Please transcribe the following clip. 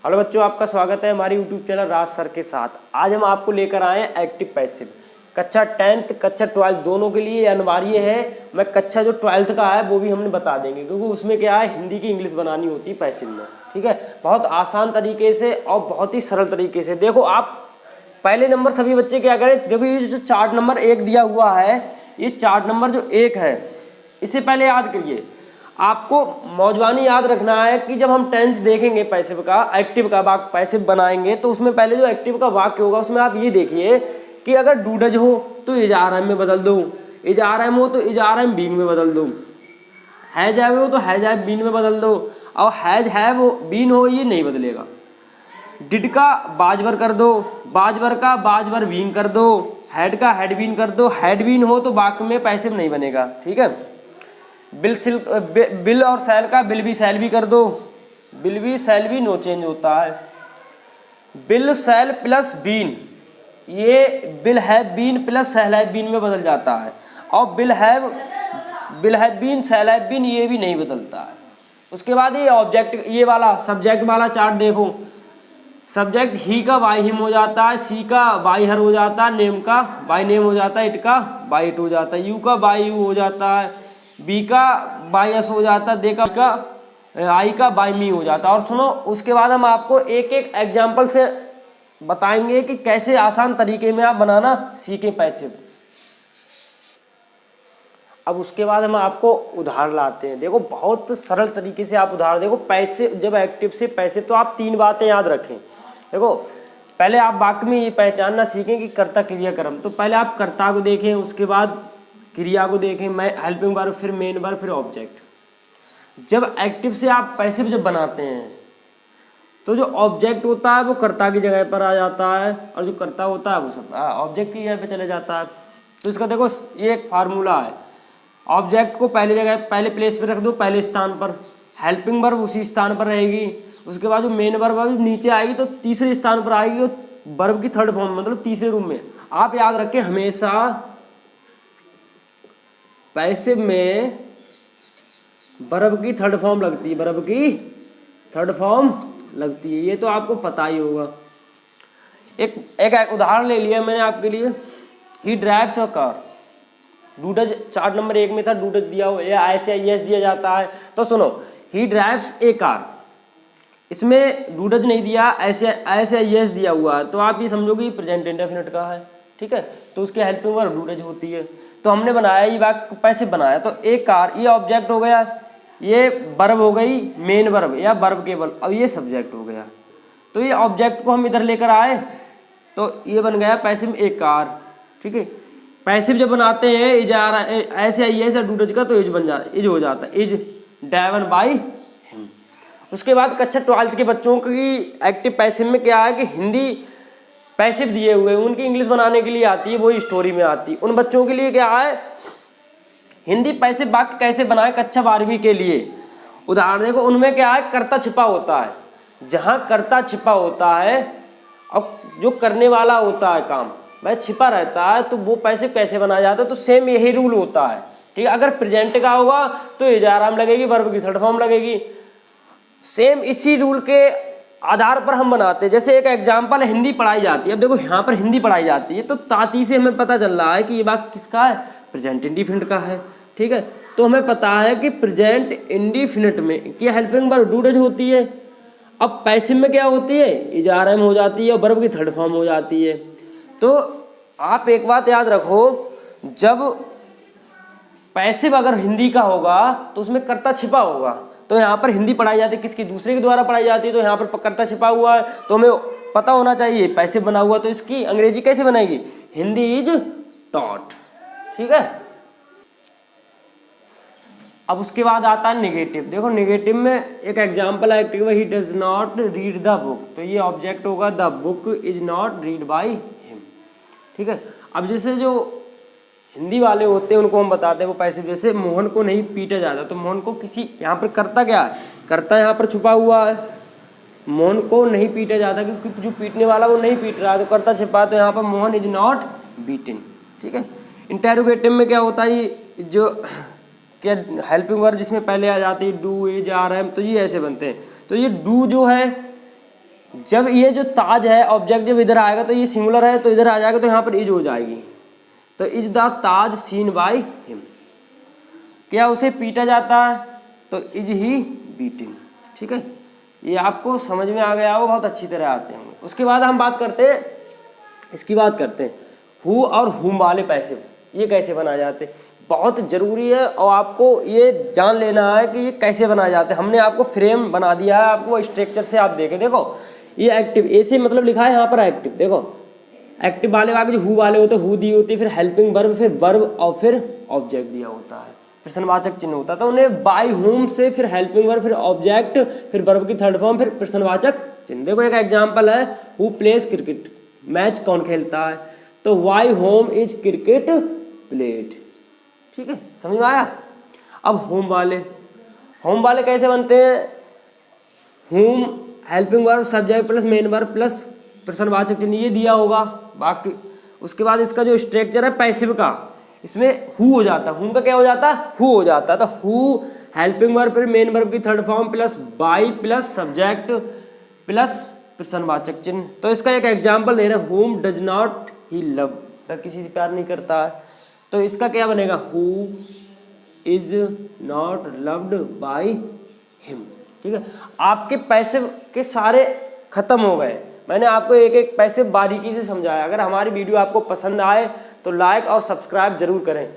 Hello बच्चों, आपका स्वागत है हमारे यूट्यूब चैनल राज सर के साथ। आज हम आपको लेकर आए हैं एक्टिव पैसिव। कक्षा 10th कक्षा 12 दोनों के लिए अनिवार्य है। मैं कक्षा जो 12th का है वो भी हमने बता देंगे, क्योंकि उसमें क्या है, हिंदी की इंग्लिश बनानी होती है पैसिव में। ठीक है, बहुत आसान तरीके से और बहुत ही सरल तरीके से। देखो, आप पहले नंबर सभी बच्चे क्या करें, देखो ये जो चार्ट नंबर 1 दिया हुआ है, ये चार्ट नंबर जो 1 है इसे पहले याद करिए। आपको मौजवानी याद रखना है कि जब हम टेंस देखेंगे पैसिव का, एक्टिव का वाक्य पैसिव बनाएंगे तो उसमें पहले जो एक्टिव का वाक्य होगा उसमें आप ये देखिए कि अगर डूडज हो तो इज आर एम में बदल दो, इज आर एम हो तो इज आर एम बीन में बदल दो, हैज हैव हो तो हैज हैव बीन में बदल दो, और हैज हैव बीन हो ये नहीं बदलेगा। डिड का बाजवर कर दो, बाजवर का बाजवर बीन कर दो, हैड का हैड बीन कर दो, हैड बीन हो तो वाक्य में पैसिव नहीं बनेगा। ठीक है, बिल और सैल का बिल भी सैल भी कर दो, बिल भी सैल भी नो चेंज होता है। बिल सैल प्लस बीन, ये बिल है बीन प्लस सैल है बीन में बदल जाता है, और बिल है बीन सैल है बीन ये भी नहीं बदलता है। उसके बाद ये ऑब्जेक्ट, ये वाला सब्जेक्ट वाला चार्ट देखो। सब्जेक्ट ही का बाई हिम हो जाता है, सी का बाई हर हो जाता है, नेम का बाई नेम हो जाता है, इट का बाई इट हो जाता है, यू का बाई यू हो जाता है, बी का बाई एस हो जाता है, दे का आई का बाई मी हो जाता है। और सुनो, उसके बाद हम आपको एक एक एग्जाम्पल से बताएंगे कि कैसे आसान तरीके में आप बनाना सीखें पैसिव। अब उसके बाद हम आपको उदाहरण लाते हैं। देखो, बहुत सरल तरीके से आप उदाहरण देखो। पैसिव जब एक्टिव से पैसिव, तो आप 3 बातें याद रखें। देखो, पहले आप वाक्य में ये पहचानना सीखें कि कर्ता क्रिया कर्म। तो पहले आप कर्ता को देखें, उसके बाद क्रिया को देखें, मैं हेल्पिंग वर्ब, फिर मेन वर्ब, फिर ऑब्जेक्ट। जब एक्टिव से आप पैसिव जब बनाते हैं तो जो ऑब्जेक्ट होता है वो कर्ता की जगह पर आ जाता है, और जो कर्ता होता है वो सब ऑब्जेक्ट की जगह पे चले जाता है। तो इसका देखो, ये एक फार्मूला है। ऑब्जेक्ट को पहले जगह, पहले प्लेस पे रख दो, पहले स्थान पर। हेल्पिंग वर्ब उसी स्थान पर रहेगी। उसके बाद जो मेन वर्ब नीचे आएगी तो तीसरे स्थान पर आएगी, और वर्ब की थर्ड फॉर्म, मतलब तीसरे रूम में। आप याद रखें, हमेशा पैसिव में वर्ब की थर्ड फॉर्म लगती है, वर्ब की थर्ड फॉर्म लगती है, ये तो आपको पता ही होगा। एक उदाहरण ले लिया मैंने आपके लिए। He drives a car. डूडज चार्ट नंबर 1 में था, डूडज दिया हुआ या ऐसे यस दिया जाता है। तो सुनो, ही ड्राइव्स ए कार, इसमें डूडज नहीं दिया, ऐसे यस दिया हुआ है, तो आप ये समझोगे प्रेजेंट इंडेफिनिट का है। ठीक है, तो उसके हेल्पिंग वर्ब डूडज होती है। तो हमने बनाया ये वाक्य पैसिव बनाया। तो एक कार, ये ऑब्जेक्ट हो गया, ये वर्ब हो गई मेन वर्ब या वर्ब केवल, और ये सब्जेक्ट हो गया। तो ये ऑब्जेक्ट को हम इधर लेकर आए तो ये बन गया पैसिव एक कार। ठीक है, पैसिव जब बनाते हैं इज आ रहा है, ऐसे डूडज का, तो इज बन जाता, इज हो जाता है, इज ड्राइवन बाय हिम। उसके बाद कक्षा 12th के बच्चों की एक्टिव पैसिव में क्या है कि हिंदी पैसिव दिए हुए उनकी इंग्लिश बनाने के लिए आती है, वही स्टोरी में आती है। उन बच्चों के लिए क्या है, हिंदी पैसिव वाक्य कैसे बनाए कक्षा 12वीं के लिए। उदाहरण देखो, उनमें क्या है, कर्ता छिपा होता है। जहां कर्ता छिपा होता है और जो करने वाला होता है काम वह छिपा रहता है, तो वो पैसिव कैसे बनाया जाता है। तो सेम यही रूल होता है। ठीक है, अगर प्रेजेंट का होगा तो इज आराम लगेगी, वर्ब की थर्ड फॉर्म लगेगी। सेम इसी रूल के आधार पर हम बनाते हैं। जैसे एक एग्जाम्पल, हिंदी पढ़ाई जाती है। अब देखो, यहाँ पर हिंदी पढ़ाई जाती है, तो ताती से हमें पता चल रहा है कि ये वाक्य किसका है, प्रेजेंट इंडिफिनिट का है। ठीक है, तो हमें पता है कि प्रेजेंट इंडिफिनिट में क्या हेल्पिंग वर्ब डूडज होती है। अब पैसिव में क्या होती है, इज आर एम हो जाती है, और वर्ब की थर्ड फॉर्म हो जाती है। तो आप एक बात याद रखो, जब पैसिव अगर हिंदी का होगा तो उसमें कर्ता छिपा होगा। तो यहाँ पर हिंदी पढ़ाई जाती है, किसकी, दूसरे के द्वारा पढ़ाई जाती है, तो यहाँ पर कर्ता छिपा हुआ है, तो हमें पता होना चाहिए पैसिव बना हुआ। तो इसकी अंग्रेजी कैसे बनेगी, हिंदी इज टॉट। ठीक है, अब उसके बाद आता है नेगेटिव। देखो, नेगेटिव में एक एग्जाम्पल है active, he does not read the book, तो ये ऑब्जेक्ट होगा, the book is not read by him. ठीक है, अब जैसे जो हिंदी वाले होते हैं उनको हम बताते हैं वो पैसिव। जैसे मोहन को नहीं पीटा जाता, तो मोहन को किसी, यहाँ पर करता क्या है, करता यहाँ पर छुपा हुआ है। मोहन को नहीं पीटा जाता क्योंकि जो पीटने वाला वो नहीं पीट रहा है, तो करता छिपा, तो यहाँ पर मोहन इज नॉट बीटन। ठीक है, इंटेरोगेटिव में क्या होता है, जो क्या हेल्पिंग वर्ब जिसमें पहले आ जाती है डू, इज, आर, एम, तो ये ऐसे बनते हैं। तो ये डू जो है जब ये जो ताज है ऑब्जेक्ट जब इधर आएगा तो ये सिंगुलर है, तो इधर आ जाएगा तो यहाँ पर इज हो जाएगी। तो is the Taj seen by him. क्या उसे पीटा जाता है? तो इज ही बीटिंग। ठीक है, ये आपको समझ में आ गया हो, बहुत अच्छी तरह आते हैं। उसके बाद हम बात करते हैं, इसकी बात करते हैं हु और हुम वाले पैसिव, ये कैसे बनाए जाते हैं। बहुत ज़रूरी है और आपको ये जान लेना है कि ये कैसे बनाए जाते हैं। हमने आपको फ्रेम बना दिया है, आपको स्ट्रक्चर से आप देखें। देखो ये एक्टिव ऐसे मतलब लिखा है यहाँ पर एक्टिव, देखो एक्टिव वाले आगे जो हु वाले होते हैं, हु दी होती है, फिर हेल्पिंग वर्ब, फिर वर्ब और फिर ऑब्जेक्ट दिया होता है, प्रश्नवाचक चिन्ह होता है। तो उन्हें बाय होम से फिर हेल्पिंग वर्ब, फिर ऑब्जेक्ट, फिर वर्ब की थर्ड फॉर्म, फिर प्रश्नवाचक चिन्ह। देखो एक एग्जांपल है, हु प्लेस क्रिकेट, मैच कौन खेलता है, तो by whom is cricket played. ठीक है, समझ में आया। अब होम वाले कैसे बनते हैं, home helping verb subject plus main verb plus प्रश्नवाचक चिन्ह, ये दिया होगा बाकी। उसके बाद इसका जो स्ट्रक्चर है पैसिव का, इसमें हु हो जाता है, हुम का क्या हो जाता है, हु हो जाता है। तो हु हेल्पिंग वर्ब फिर मेन वर्ब की third form plus by plus subject plus प्रश्नवाचक चिन्ह। तो इसका एक एग्जांपल दे रहे हैं, home does not he love, किसी से प्यार नहीं करता है, तो इसका क्या बनेगा, who is not loved by him. ठीक है, आपके पैसे के सारे खत्म हो गए। मैंने आपको एक एक पैसे बारीकी से समझाया। अगर हमारी वीडियो आपको पसंद आए तो लाइक और सब्सक्राइब जरूर करें।